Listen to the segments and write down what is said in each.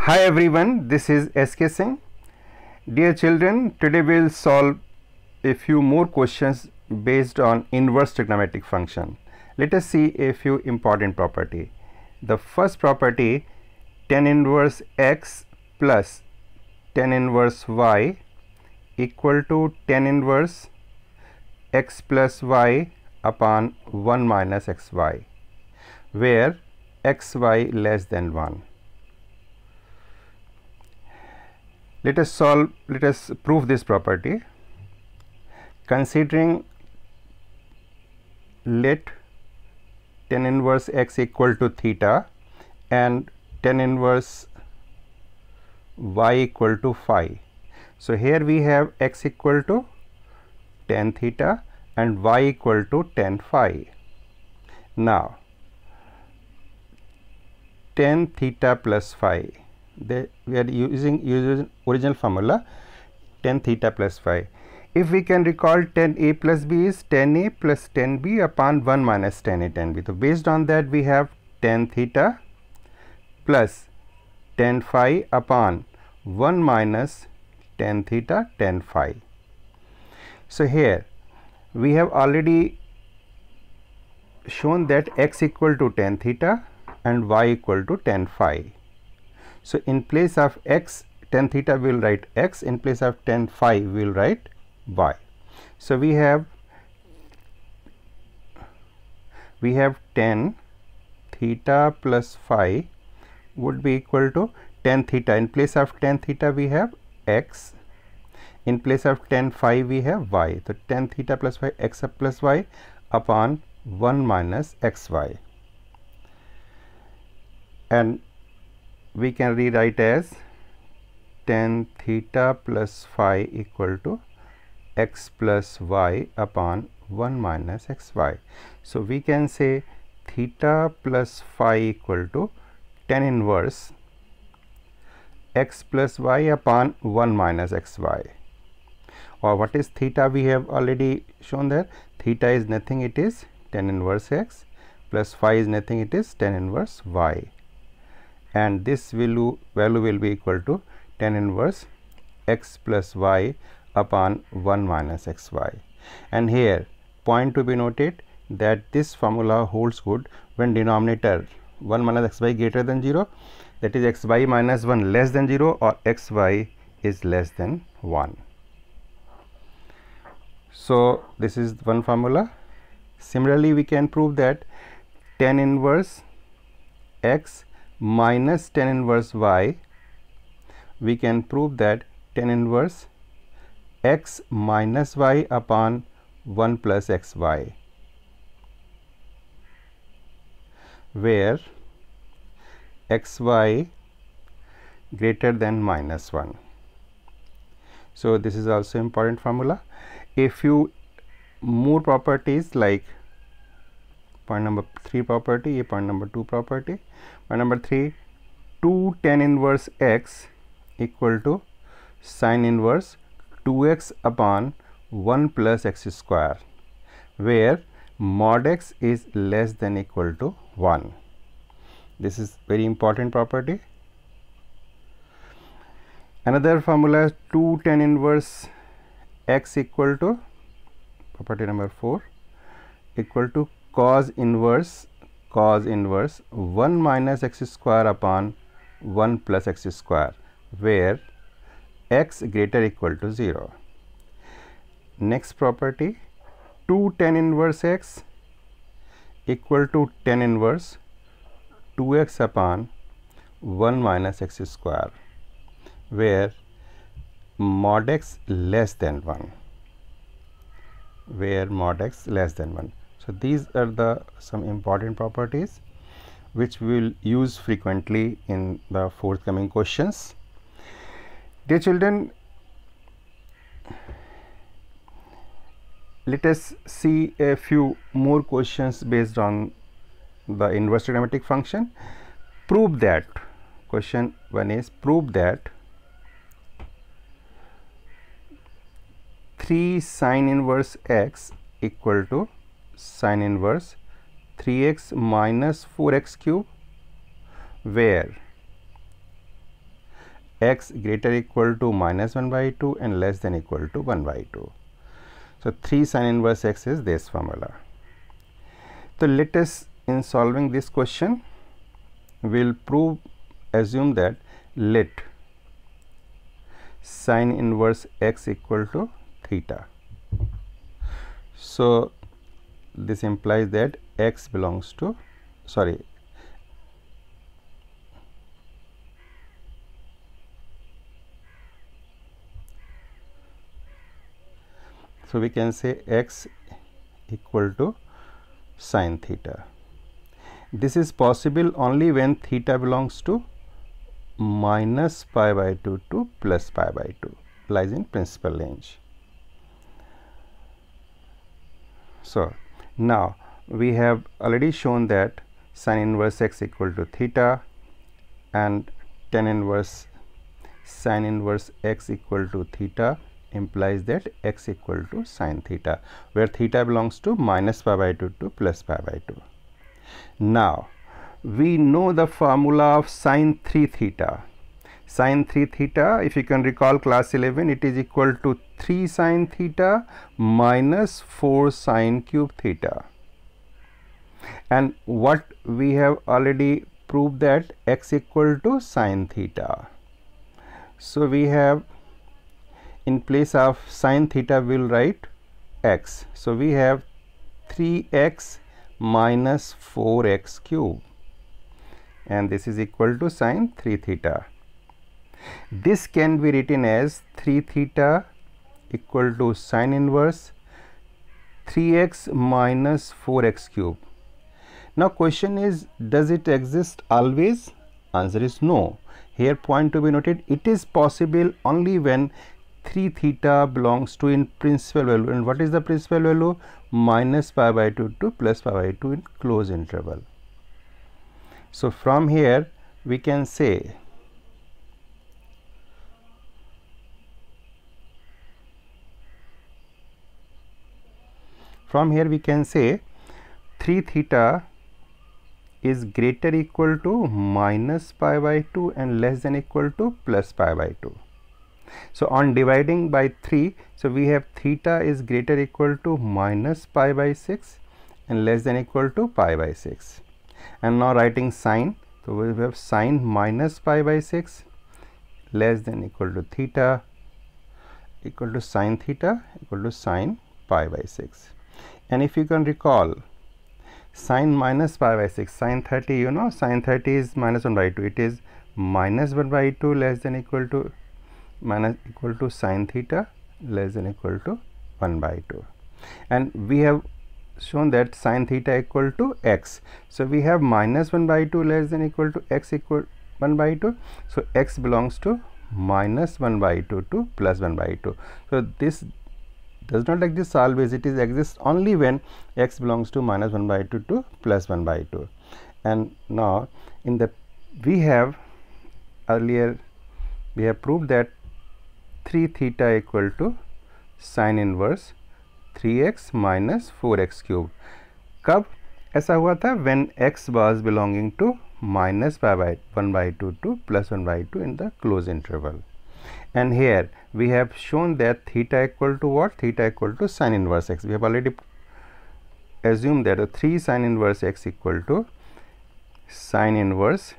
Hi everyone, this is SK Singh. Dear children, today we will solve a few more questions based on inverse trigonometric function. Let us see a few important property. The first property, tan inverse x plus tan inverse y equal to tan inverse x plus y upon 1 minus xy, where xy less than 1. Let us prove this property. Considering let tan inverse x equal to theta and tan inverse y equal to phi. So here we have x equal to tan theta and y equal to tan phi. Now tan theta plus phi, we are using original formula tan theta plus phi. If we can recall, tan a plus b is tan a plus tan b upon 1 minus tan a tan b. So based on that, we have tan theta plus tan phi upon 1 minus tan theta tan phi. So here we have already shown that x equal to tan theta and y equal to tan phi. So in place of x, tan theta we will write x, in place of tan phi we will write y. So we have tan theta plus phi would be equal to tan theta. In place of tan theta we have x, in place of tan phi we have y. So tan theta plus phi, x plus y upon 1 minus xy, and we can rewrite as tan theta plus phi equal to x plus y upon 1 minus xy. So we can say theta plus phi equal to tan inverse x plus y upon 1 minus xy. Or what is theta? We have already shown that theta is nothing, it is tan inverse x, plus phi is nothing, it is tan inverse y, and this value will be equal to tan inverse x plus y upon 1 minus xy. And here point to be noted that this formula holds good when denominator 1 minus xy greater than 0, that is xy minus 1 less than 0, or xy is less than 1. So this is one formula. Similarly, we can prove that tan inverse x minus tan inverse y, we can prove that tan inverse x minus y upon 1 plus xy, where xy greater than minus 1. So this is also important formula. A few more properties like point number 3 property, point number 2 property. Point number 3, 2 tan inverse x equal to sin inverse 2x upon 1 plus x square, where mod x is less than equal to 1. This is very important property. Another formula, 2 tan inverse x equal to, property number 4, equal to cos inverse 1 minus x square upon 1 plus x square, where x greater equal to 0. Next property, 2 tan inverse x equal to tan inverse 2x upon 1 minus x square, where mod x less than 1, where mod x less than 1. So these are some important properties which we will use frequently in the forthcoming questions. Dear children, let us see a few more questions based on the inverse trigonometric function. Prove that, question 1 is prove that 3 sin inverse x equal to sin inverse 3x minus 4x cube, where x greater equal to minus 1 by 2 and less than equal to 1 by 2. So 3 sin inverse x is this formula. So let us, in solving this question, will assume that let sin inverse x equal to theta. So this implies that x belongs to, sorry, so we can say x equal to sin theta. This is possible only when theta belongs to minus pi by 2 to plus pi by 2, lies in principal range. So now we have already shown that sin inverse x equal to theta and tan inverse sin inverse x equal to theta implies that x equal to sin theta, where theta belongs to minus pi by 2 to plus pi by 2. Now we know the formula of sin 3 theta. Sin 3 theta, if you can recall class 11, it is equal to 3 sin theta minus 4 sin cube theta. And what we have already proved, that x equal to sin theta. So we have, in place of sin theta we will write x. So we have 3x minus 4x cube, and this is equal to sin 3 theta. This can be written as 3 theta equal to sin inverse 3x minus 4x cube. Now question is, does it exist always? Answer is no. Here point to be noted, it is possible only when 3 theta belongs to in principal value. And what is the principal value? Minus pi by 2 to plus pi by 2 in closed interval. So from here we can say from here we can say 3 theta is greater equal to minus pi by 2 and less than equal to plus pi by 2. So on dividing by 3, so we have theta is greater equal to minus pi by 6 and less than equal to pi by 6. And now writing sine, so we have sine minus pi by 6 less than equal to theta equal to sine theta equal to sine pi by 6. And if you can recall, sine minus pi by 6, sine 30, you know, sine 30 is minus 1 by 2, it is minus 1 by 2 less than equal to minus equal to sine theta less than equal to 1 by 2. And we have shown that sine theta equal to x. So we have minus 1 by 2 less than equal to x equal 1 by 2. So x belongs to minus 1 by 2 to plus 1 by 2. So this does not exist always, it is exists only when x belongs to minus 1 by 2 to plus 1 by 2. And now in the earlier we have proved that 3 theta equal to sin inverse 3x minus 4x cube. कब ऐसा हुआ था? When x was belonging to minus pi by 1 by 2 to plus 1 by 2 in the closed interval. And here we have shown that theta equal to what? Theta equal to sin inverse x. We have already assumed that a 3 sin inverse x equal to sin inverse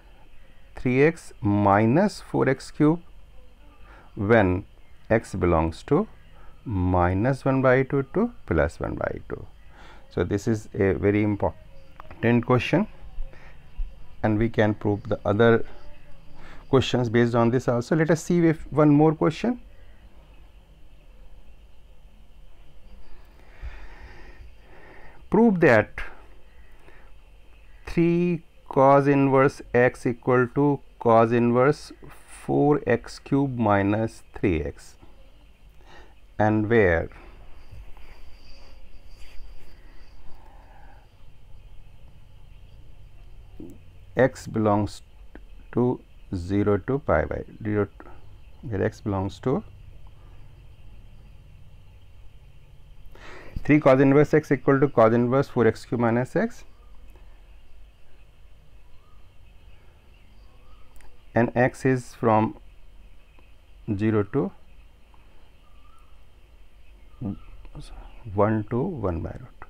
3x minus 4x cube when x belongs to minus 1 by 2 to plus 1 by 2. So this is a very important question, and we can prove the other questions based on this also. Let us see if one more question. Prove that 3 cos inverse x equal to cos inverse 4x cube minus 3x, and where x belongs to 0 to pi by 0, where x belongs to 3 cos inverse x equal to cos inverse 4x cube minus x, and x is from 0 to 1 to 1 by root.